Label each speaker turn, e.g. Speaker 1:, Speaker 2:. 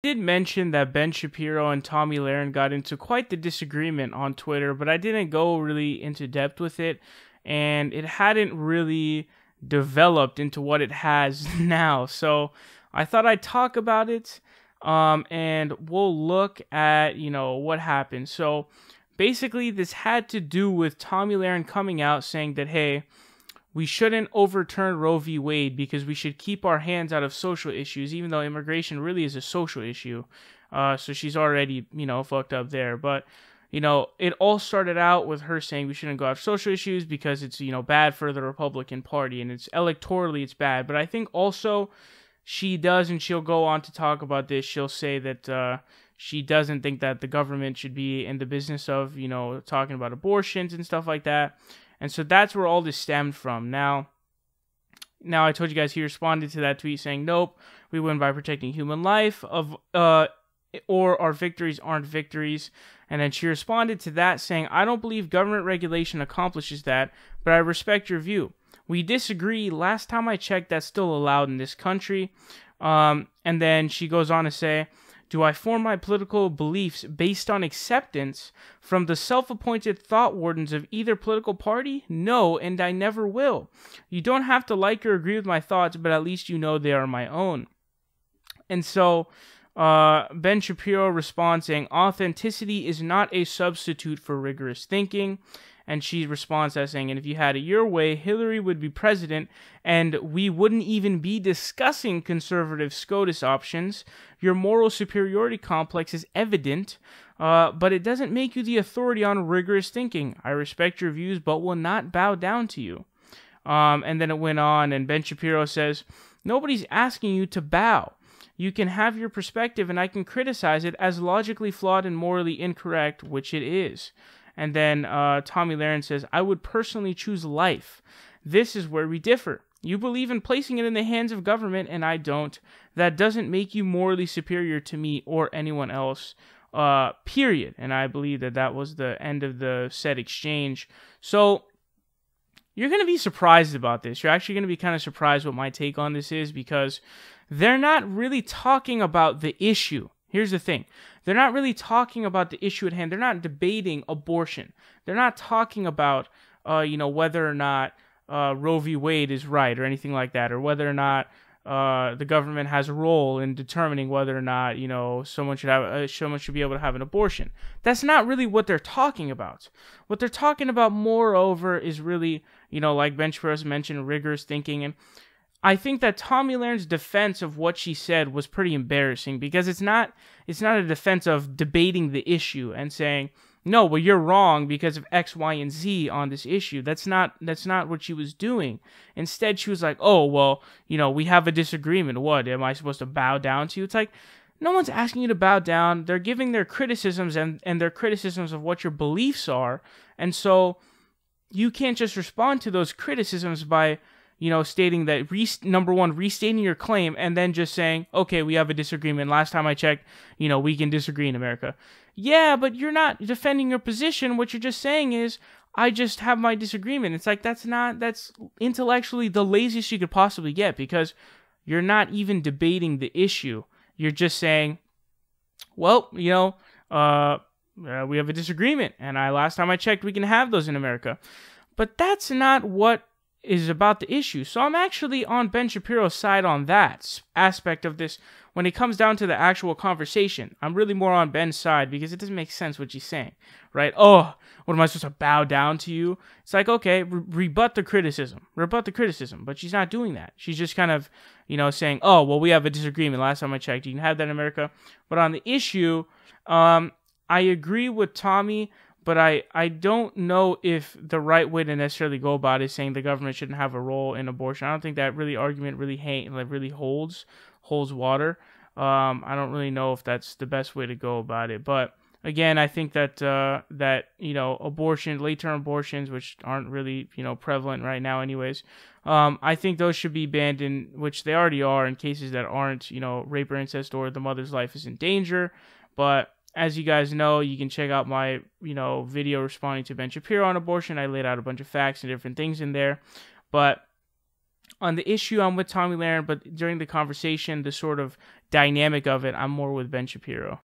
Speaker 1: Did mention that Ben Shapiro and Tomi Lahren got into quite the disagreement on Twitter, but I didn't go really into depth with it, and it hadn't really developed into what it has now. So I thought I'd talk about it, and we'll look at what happened. So basically, this had to do with Tomi Lahren coming out saying that, hey, we shouldn't overturn Roe v. Wade because we should keep our hands out of social issues, even though immigration really is a social issue. So she's already, fucked up there. But, it all started out with her saying we shouldn't go after social issues because it's, bad for the Republican Party and it's electorally it's bad. But I think also she does, and she'll go on to talk about this. She'll say that she doesn't think that the government should be in the business of, talking about abortions and stuff like that. And so that's where all this stemmed from. Now I told you guys he responded to that tweet saying, nope, we win by protecting human life, or our victories aren't victories. And then she responded to that saying, I don't believe government regulation accomplishes that, but I respect your view. We disagree. Last time I checked, that's still allowed in this country. And then she goes on to say, do I form my political beliefs based on acceptance from the self-appointed thought wardens of either political party? No, and I never will. You don't have to like or agree with my thoughts, but at least you know they are my own. And so Ben Shapiro responds saying, authenticity is not a substitute for rigorous thinking. And she responds by saying, and if you had it your way, Hillary would be president, and we wouldn't even be discussing conservative SCOTUS options. Your moral superiority complex is evident, but it doesn't make you the authority on rigorous thinking. I respect your views, but will not bow down to you. And then it went on, and Ben Shapiro says, nobody's asking you to bow. You can have your perspective, and I can criticize it as logically flawed and morally incorrect, which it is. And then Tomi Lahren says, I would personally choose life. This is where we differ. You believe in placing it in the hands of government, and I don't. That doesn't make you morally superior to me or anyone else, period. And I believe that was the end of the said exchange. So you're going to be surprised about this. You're actually going to be kind of surprised what my take on this is, because they're not really talking about the issue. Here's the thing. They're not really talking about the issue at hand. They're not debating abortion. They're not talking about, whether or not Roe v. Wade is right or anything like that, or whether or not the government has a role in determining whether or not, someone should be able to have an abortion. That's not really what they're talking about. What they're talking about, moreover, is really, like Ben Shapiro mentioned, rigorous thinking. And I think that Tomi Lahren's defense of what she said was pretty embarrassing, because it's not a defense of debating the issue and saying, no, well, you're wrong because of X, Y, and Z on this issue. That's not what she was doing. Instead, she was like, oh, well, we have a disagreement. What, am I supposed to bow down to you? It's like, no one's asking you to bow down. They're giving their criticisms and their criticisms of what your beliefs are. And so you can't just respond to those criticisms by stating that, number one, restating your claim, and then just saying, okay, we have a disagreement. Last time I checked, we can disagree in America. Yeah, but you're not defending your position. What you're just saying is, I just have my disagreement. It's like, that's intellectually the laziest you could possibly get, because you're not even debating the issue. You're just saying, well, we have a disagreement, and last time I checked, we can have those in America. But that's not what is about the issue. So I'm actually on Ben Shapiro's side on that aspect of this. When it comes down to the actual conversation, I'm really more on Ben's side, because it doesn't make sense what she's saying, right? Oh, what am I supposed to bow down to you? It's like, okay, rebut the criticism, but she's not doing that. She's just kind of, saying, oh, well, we have a disagreement. Last time I checked, you can have that in America. But on the issue, I agree with Tomi, but I don't know if the right way to necessarily go about it is saying the government shouldn't have a role in abortion. I don't think that argument really holds water. I don't really know if that's the best way to go about it. But again, I think that late-term abortions, which aren't really prevalent right now, anyways, I think those should be banned, in which they already are, in cases that aren't rape or incest, or the mother's life is in danger. But as you guys know, you can check out my, video responding to Ben Shapiro on abortion. I laid out a bunch of facts and different things in there. But On the issue, I'm with Tomi Lahren, but during the conversation, the sort of dynamic of it, I'm more with Ben Shapiro.